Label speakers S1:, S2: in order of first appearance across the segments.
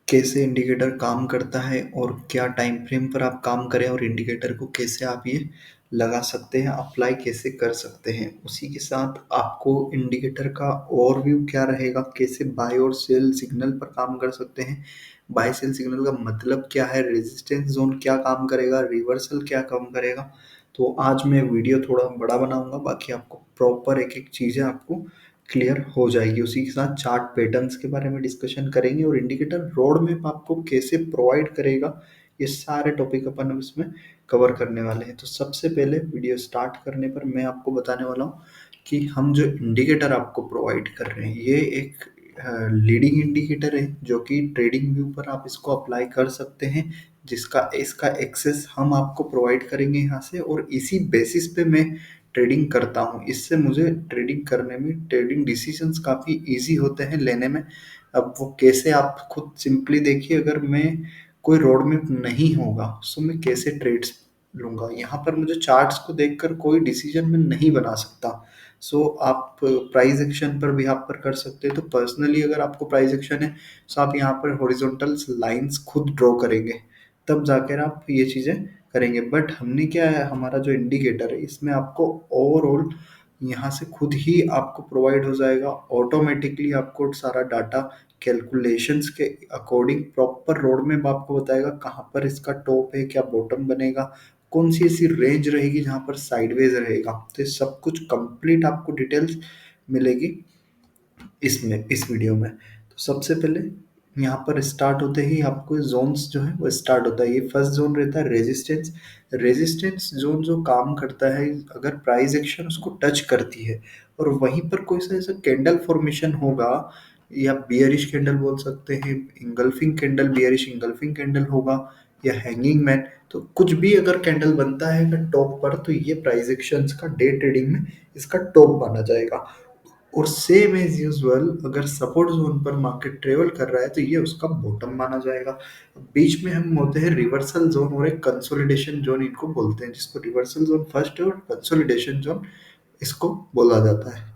S1: कैसे इंडिकेटर काम करता है और क्या टाइम फ्रेम पर आप काम करें और इंडिकेटर को कैसे आप ये लगा सकते हैं, अप्लाई कैसे कर सकते हैं। उसी के साथ आपको इंडिकेटर का ओवरव्यू क्या रहेगा, कैसे बाय और सेल सिग्नल पर काम कर सकते हैं, बाय सेल सिग्नल का मतलब क्या है, रेजिस्टेंस जोन क्या काम करेगा, रिवर्सल क्या काम करेगा। तो आज मैं वीडियो थोड़ा बड़ा बनाऊंगा, बाकी आपको प्रॉपर एक एक चीज़ें आपको क्लियर हो जाएगी। उसी के साथ चार्ट पैटर्न्स के बारे में डिस्कशन करेंगे और इंडिकेटर रोड मैप आपको कैसे प्रोवाइड करेगा, ये सारे टॉपिक अपन अब इसमें कवर करने वाले हैं। तो सबसे पहले वीडियो स्टार्ट करने पर मैं आपको बताने वाला हूँ कि हम जो इंडिकेटर आपको प्रोवाइड कर रहे हैं ये एक लीडिंग इंडिकेटर है, जो कि ट्रेडिंग व्यू पर आप इसको अप्लाई कर सकते हैं, जिसका इसका एक्सेस हम आपको प्रोवाइड करेंगे यहाँ से, और इसी बेसिस पे मैं ट्रेडिंग करता हूँ। इससे मुझे ट्रेडिंग करने में, ट्रेडिंग डिसीजंस काफ़ी इजी होते हैं लेने में। अब वो कैसे, आप खुद सिंपली देखिए, अगर मैं कोई रोड मैप नहीं होगा तो मैं कैसे ट्रेड्स लूँगा। यहाँ पर मुझे चार्ट्स को देखकर कोई डिसीजन मैं नहीं बना सकता। सो आप प्राइस एक्शन पर भी यहाँ पर कर सकते हैं। तो पर्सनली अगर आपको प्राइस एक्शन है तो आप यहाँ पर हॉरिजॉन्टल लाइंस खुद ड्रॉ करेंगे, तब जाकर आप ये चीज़ें करेंगे। बट हमने क्या है, हमारा जो इंडिकेटर है इसमें आपको ओवरऑल यहाँ से खुद ही आपको प्रोवाइड हो जाएगा ऑटोमेटिकली, आपको सारा डाटा कैलकुलेशंस के अकॉर्डिंग प्रॉपर रोड मैप आपको बताएगा कहाँ पर इसका टॉप है, क्या बॉटम बनेगा, कौन सी ऐसी रेंज रहेगी जहाँ पर साइडवेज रहेगा। तो ये सब कुछ कंप्लीट आपको डिटेल्स मिलेगी इसमें, इस वीडियो में। तो सबसे पहले यहाँ पर स्टार्ट होते ही आपको जोन्स जो है वो स्टार्ट होता है। ये फर्स्ट जोन रहता है रेजिस्टेंस। रेजिस्टेंस जोन जो काम करता है, अगर प्राइस एक्शन उसको टच करती है और वहीं पर कोई सा ऐसा कैंडल फॉर्मेशन होगा, या बियरिश कैंडल बोल सकते हैं, engulfing candle, bearish engulfing candle होगा, या हैंगिंग मैन, तो कुछ भी अगर कैंडल बनता है अगर टॉप पर, तो ये प्राइस एक्शंस का डे ट्रेडिंग में इसका टॉप माना जाएगा। और सेम एज यूजुअल अगर सपोर्ट जोन पर मार्केट ट्रेवल कर रहा है तो ये उसका बॉटम माना जाएगा। बीच में हम होते हैं रिवर्सल जोन और एक कंसोलिडेशन जोन, इनको बोलते हैं, जिसको रिवर्सल जोन फर्स्ट है और कंसोलिडेशन जोन इसको बोला जाता है।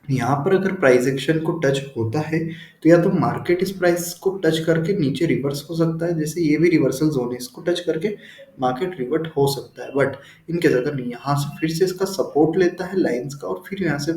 S1: यहाँ पर अगर प्राइस एक्शन को टच होता है तो या तो मार्केट इस प्राइस को टच करके नीचे रिवर्स हो सकता है, जैसे ये भी रिवर्सल जोन है, इसको टच करके मार्केट रिवर्ट हो सकता है। बट इनकेस अगर यहाँ से फिर से इसका सपोर्ट लेता है लाइंस का और फिर यहाँ से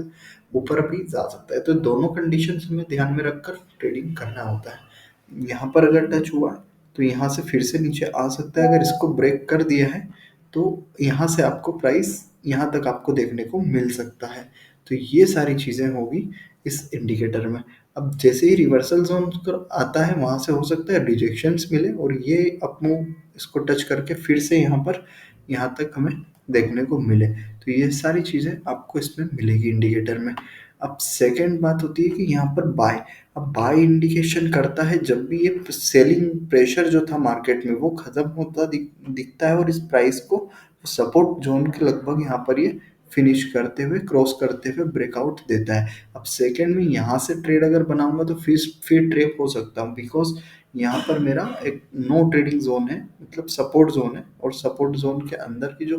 S1: ऊपर भी जा सकता है, तो दोनों कंडीशन हमें ध्यान में रखकर ट्रेडिंग करना होता है। यहाँ पर अगर टच हुआ तो यहाँ से फिर से नीचे आ सकता है, अगर इसको ब्रेक कर दिया है तो यहाँ से आपको प्राइस यहाँ तक आपको देखने को मिल सकता है। तो ये सारी चीज़ें होगी इस इंडिकेटर में। अब जैसे ही रिवर्सल जोन पर आता है वहाँ से हो सकता है रिजेक्शंस मिले और ये अपनो इसको टच करके फिर से यहाँ पर यहाँ तक हमें देखने को मिले। तो ये सारी चीज़ें आपको इसमें मिलेगी इंडिकेटर में। अब सेकेंड बात होती है कि यहाँ पर बाय। अब बाय इंडिकेशन करता है जब भी ये सेलिंग प्रेशर जो था मार्केट में वो खत्म होता दिखता है और इस प्राइस को सपोर्ट जोन के लगभग यहाँ पर ये फिनिश करते हुए, क्रॉस करते हुए ब्रेकआउट देता है। अब सेकंड में यहाँ से ट्रेड अगर बनाऊंगा तो फिर ट्रेप हो सकता हूँ, बिकॉज यहाँ पर मेरा एक नो ट्रेडिंग जोन है, मतलब सपोर्ट जोन है, और सपोर्ट जोन के अंदर की जो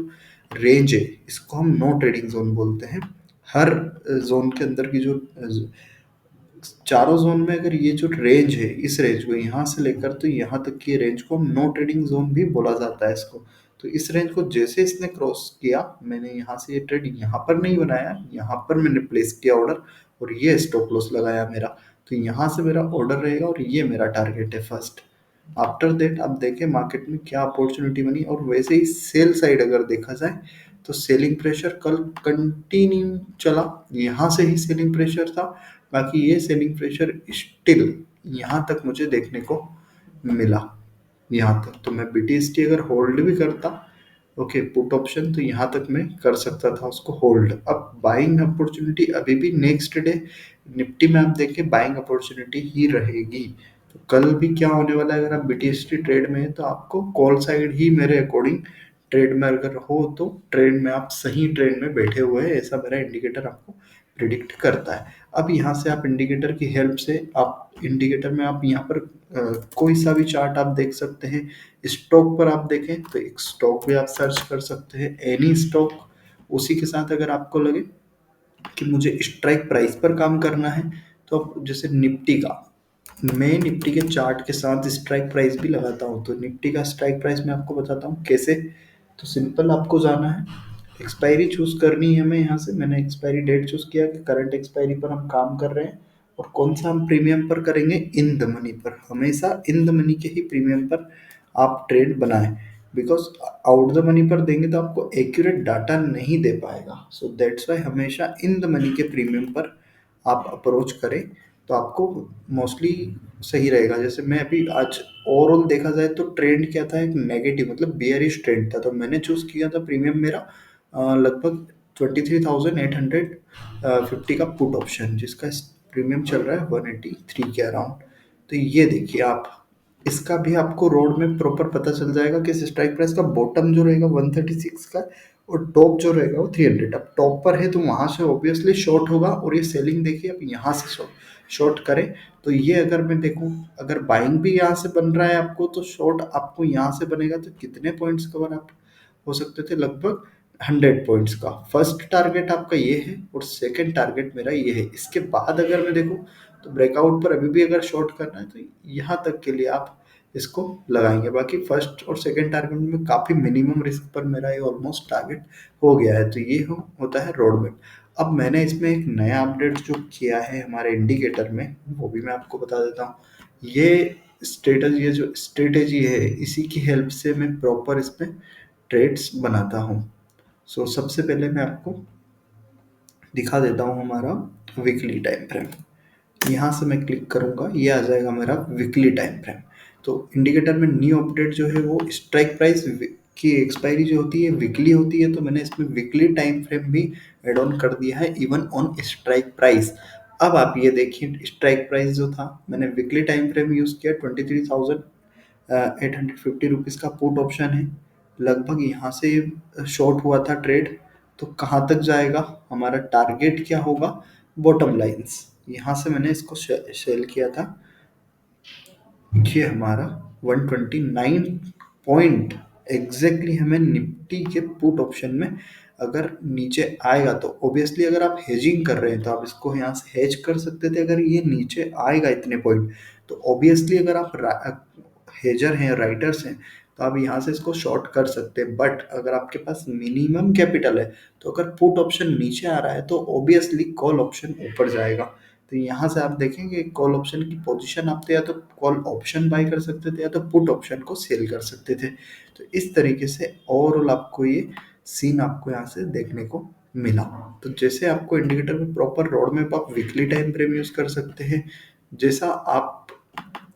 S1: रेंज है इसको हम नो ट्रेडिंग जोन बोलते हैं। हर जोन के अंदर की जो चारों जोन में अगर ये जो रेंज है, इस रेंज को यहाँ से लेकर तो यहाँ तक की रेंज को हम नो ट्रेडिंग जोन भी बोला जाता है इसको। तो इस रेंज को जैसे इसने क्रॉस किया, मैंने यहाँ से ये ट्रेड यहाँ पर नहीं बनाया, यहाँ पर मैंने प्लेस किया ऑर्डर और ये स्टॉप लॉस लगाया मेरा। तो यहाँ से मेरा ऑर्डर रहेगा और ये मेरा टारगेट है फर्स्ट। आफ्टर दैट आप देखें मार्केट में क्या अपॉर्चुनिटी बनी। और वैसे ही सेल साइड अगर देखा जाए तो सेलिंग प्रेशर कल कंटिन्यू चला, यहाँ से ही सेलिंग प्रेशर था, बाकी ये सेलिंग प्रेशर स्टिल यहाँ तक मुझे देखने को मिला। यहाँ तक तो मैं BTST अगर होल्ड भी करता, ओके पुट ऑप्शन, तो यहाँ तक मैं कर सकता था उसको होल्ड। अब बाइंग अपॉर्चुनिटी अभी भी नेक्स्ट डे निफ्टी में आप देखें बाइंग अपॉर्चुनिटी ही रहेगी। तो कल भी क्या होने वाला है, अगर आप BTST ट्रेड में है तो आपको कॉल साइड ही मेरे अकॉर्डिंग ट्रेड में अगर हो तो ट्रेड में आप सही ट्रेड में बैठे हुए हैं, ऐसा मेरा इंडिकेटर आपको प्रिडिक्ट करता है। अब यहाँ से आप इंडिकेटर की हेल्प से आप इंडिकेटर में आप यहाँ पर कोई सा भी चार्ट आप देख सकते हैं। स्टॉक पर आप देखें तो एक स्टॉक भी आप सर्च कर सकते हैं, एनी स्टॉक। उसी के साथ अगर आपको लगे कि मुझे स्ट्राइक प्राइस पर काम करना है तो आप जैसे निफ्टी का मैं निफ्टी के चार्ट के साथ स्ट्राइक प्राइस भी लगाता हूँ। तो निफ्टी का स्ट्राइक प्राइस मैं आपको बताता हूँ कैसे। तो सिंपल आपको जाना है, एक्सपायरी चूज करनी है हमें। यहाँ से मैंने एक्सपायरी डेट चूज किया कि करंट एक्सपायरी पर हम काम कर रहे हैं, और कौन सा हम प्रीमियम पर करेंगे, इन द मनी पर। हमेशा इन द मनी के ही प्रीमियम पर आप ट्रेड बनाएं, बिकॉज आउट द मनी पर देंगे तो आपको एक्यूरेट डाटा नहीं दे पाएगा। सो दैट्स वाई हमेशा इन द मनी के प्रीमियम पर आप अप्रोच करें, तो आपको मोस्टली सही रहेगा। जैसे मैं अभी आज ओवरऑल देखा जाए तो ट्रेंड क्या था, एक नेगेटिव मतलब बियरिश ट्रेंड था। तो मैंने चूज किया था प्रीमियम मेरा लगभग 23,850 का पुट ऑप्शन, जिसका प्रीमियम चल रहा है 183 के अराउंड। तो ये देखिए आप, इसका भी आपको रोड में प्रॉपर पता चल जाएगा कि स्ट्राइक प्राइस का बॉटम जो रहेगा 136 का, और टॉप जो रहेगा वो 300। अब टॉप पर है तो वहां से ऑब्वियसली शॉर्ट होगा, और ये सेलिंग देखिए अब यहाँ से शॉर्ट करें। तो ये अगर मैं देखूं, अगर बाइंग भी यहाँ से बन रहा है आपको, तो शॉर्ट आपको यहाँ से बनेगा तो कितने पॉइंट्स कवर आप हो सकते थे, लगभग 100 पॉइंट्स का। फर्स्ट टारगेट आपका ये है और सेकंड टारगेट मेरा ये है। इसके बाद अगर मैं देखूं तो ब्रेकआउट पर अभी भी अगर शॉर्ट करना है तो यहाँ तक के लिए आप इसको लगाएंगे। बाकी फर्स्ट और सेकंड टारगेट में काफ़ी मिनिमम रिस्क पर मेरा ये ऑलमोस्ट टारगेट हो गया है। तो ये होता है रोड मैप। अब मैंने इसमें एक नया अपडेट जो किया है हमारे इंडिकेटर में, वो भी मैं आपको बता देता हूँ। ये स्ट्रेटजी, ये जो स्ट्रेटेजी है, इसी की हेल्प से मैं प्रॉपर इसमें ट्रेड्स बनाता हूँ। सो सबसे पहले मैं आपको दिखा देता हूँ हमारा वीकली टाइम फ्रेम। यहाँ से मैं क्लिक करूँगा, ये आ जाएगा मेरा वीकली टाइम फ्रेम। तो इंडिकेटर में न्यू अपडेट जो है वो स्ट्राइक प्राइस की एक्सपायरी जो होती है वीकली होती है, तो मैंने इसमें वीकली टाइम फ्रेम भी एड ऑन कर दिया है, इवन ऑन स्ट्राइक प्राइस। अब आप ये देखिए, स्ट्राइक प्राइस जो था मैंने वीकली टाइम फ्रेम यूज़ किया, 23,850 रुपीज़ का पुट ऑप्शन है। लगभग यहाँ से शॉर्ट हुआ था ट्रेड, तो कहाँ तक जाएगा, हमारा टारगेट क्या होगा, बॉटम लाइंस। यहाँ से मैंने इसको सेल किया था। ये हमारा 129 पॉइंट एग्जैक्टली हमें निफ्टी के पुट ऑप्शन में अगर नीचे आएगा, तो ऑब्वियसली अगर आप हेजिंग कर रहे हैं तो आप इसको यहाँ से हेज कर सकते थे। अगर ये नीचे आएगा इतने पॉइंट, तो ऑब्वियसली अगर आप हेजर हैं, राइटर्स हैं, तो आप यहाँ से इसको शॉर्ट कर सकते हैं। बट अगर आपके पास मिनिमम कैपिटल है, तो अगर पुट ऑप्शन नीचे आ रहा है तो ऑब्वियसली कॉल ऑप्शन ऊपर जाएगा। तो यहाँ से आप देखेंगे कॉल ऑप्शन की पोजीशन आप या तो कॉल ऑप्शन बाय कर सकते थे या तो पुट ऑप्शन को सेल कर सकते थे। तो इस तरीके से ओवरऑल आपको ये सीन आपको यहाँ से देखने को मिला। तो जैसे आपको इंडिकेटर में प्रॉपर रोड मैप, आप वीकली टाइम फ्रेम यूज कर सकते हैं। जैसा आप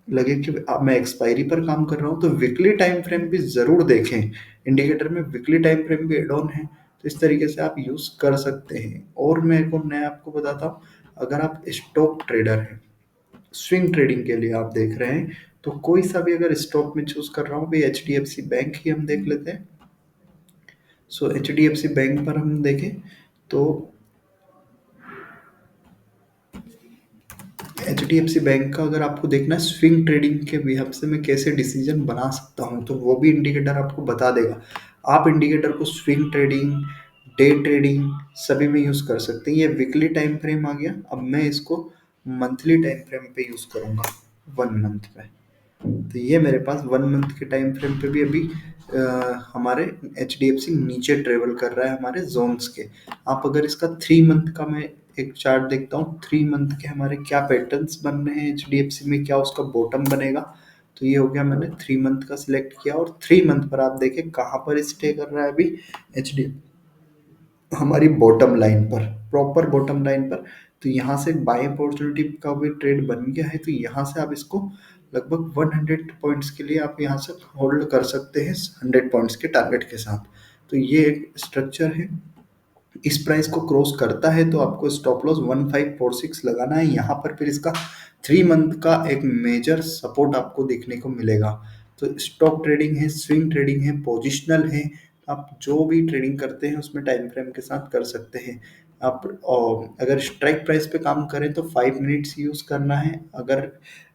S1: लगे कि अब मैं एक्सपायरी पर काम कर रहा हूँ, तो वीकली टाइम फ्रेम भी ज़रूर देखें। इंडिकेटर में वीकली टाइम फ्रेम भी एड ऑन है, तो इस तरीके से आप यूज़ कर सकते हैं। और मैं एक और नया आपको बताता हूँ, अगर आप स्टॉक ट्रेडर हैं, स्विंग ट्रेडिंग के लिए आप देख रहे हैं, तो कोई सा भी अगर स्टॉक में चूज कर रहा हूँ, भाई HDFC बैंक ही हम देख लेते हैं। सो HDFC बैंक पर हम देखें तो HDFC बैंक का अगर आपको देखना है स्विंग ट्रेडिंग के बिहाफ से मैं कैसे डिसीजन बना सकता हूँ, तो वो भी इंडिकेटर आपको बता देगा। आप इंडिकेटर को स्विंग ट्रेडिंग, डे ट्रेडिंग सभी में यूज़ कर सकते हैं। ये वीकली टाइम फ्रेम आ गया। अब मैं इसको मंथली टाइम फ्रेम पे यूज़ करूँगा, 1 मंथ पे। तो ये मेरे पास 1 मंथ के टाइम फ्रेम पे भी अभी हमारे HDFC नीचे ट्रेवल कर रहा है हमारे जोन्स के। आप अगर इसका 3 मंथ का मैं एक चार्ट देखता हूँ, 3 मंथ के हमारे क्या पैटर्न्स बन रहे हैं HDFC में, क्या उसका बॉटम बनेगा। तो ये हो गया, मैंने 3 मंथ का सिलेक्ट किया, और 3 मंथ पर आप देखें कहाँ पर स्टे कर रहा है अभी एच हमारी बॉटम लाइन पर, प्रॉपर बॉटम लाइन पर। तो यहाँ से बाय अपॉर्चुनिटी का भी ट्रेड बन गया है, तो यहाँ से आप इसको लगभग 100 पॉइंट्स के लिए आप यहाँ से होल्ड कर सकते हैं 100 पॉइंट्स के टारगेट के साथ। तो ये एक स्ट्रक्चर है। इस प्राइस को क्रॉस करता है तो आपको स्टॉप लॉस 1546 लगाना है यहाँ पर। फिर इसका 3 मंथ का एक मेजर सपोर्ट आपको देखने को मिलेगा। तो स्टॉक ट्रेडिंग है, स्विंग ट्रेडिंग है, पोजिशनल है, आप जो भी ट्रेडिंग करते हैं उसमें टाइम फ्रेम के साथ कर सकते हैं। आप अगर स्ट्राइक प्राइस पे काम करें तो 5 मिनट्स यूज़ करना है। अगर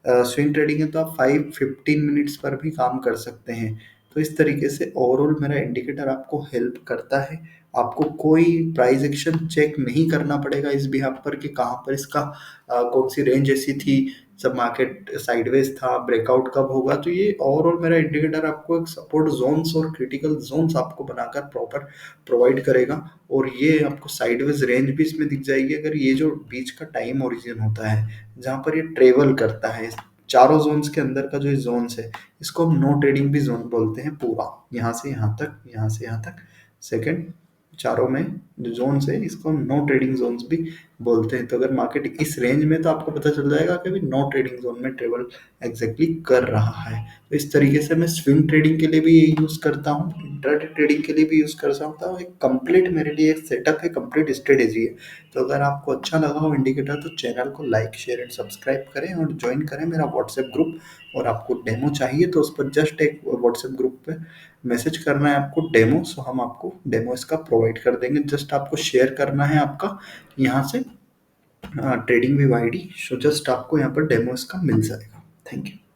S1: स्विंग ट्रेडिंग है तो आप 5-15 मिनट्स पर भी काम कर सकते हैं। तो इस तरीके से ओवरऑल मेरा इंडिकेटर आपको हेल्प करता है। आपको कोई प्राइस एक्शन चेक नहीं करना पड़ेगा इस बिहाफ पर कि कहाँ पर इसका कौन सी रेंज ऐसी थी जब मार्केट साइडवेज था, ब्रेकआउट कब होगा, तो ये ओवरऑल मेरा इंडिकेटर आपको एक सपोर्ट जोन्स और क्रिटिकल जोन्स आपको बनाकर प्रॉपर प्रोवाइड करेगा। और ये आपको साइडवेज रेंज भी इसमें दिख जाएगी, अगर ये जो बीच का टाइम ओरिजिन होता है जहाँ पर ये ट्रेवल करता है चारों जोन्स के अंदर का जो जोन्स है, इसको हम नो ट्रेडिंग भी जोन बोलते हैं। पूरा यहाँ से यहाँ तक, यहाँ से यहाँ तक, सेकंड, चारों में जो जोन्स है इसको हम नो ट्रेडिंग जोन्स भी बोलते हैं। तो अगर मार्केट इस रेंज में, तो आपको पता चल जाएगा कि अभी नो ट्रेडिंग जोन में ट्रेवल एग्जैक्टली कर रहा है। तो इस तरीके से मैं स्विंग ट्रेडिंग के लिए भी ये यूज करता हूँ, इंट्राडे ट्रेडिंग के लिए भी यूज कर सकता हूँ। एक कंप्लीट मेरे लिए एक सेटअप है, कंप्लीट स्ट्रेटेजी है। तो अगर आपको अच्छा लगा हो इंडिकेटर, तो चैनल को लाइक शेयर एंड सब्सक्राइब करें और ज्वाइन करें मेरा व्हाट्सएप ग्रुप। और आपको डेमो चाहिए तो उस पर जस्ट एक व्हाट्सएप ग्रुप पे मैसेज करना है आपको डेमो, सो हम आपको डेमो इसका प्रोवाइड कर देंगे। जस्ट आपको शेयर करना है आपका यहाँ से trading view ID, so just आपको यहाँ पर डेमो इसका मिल जाएगा। Thank you.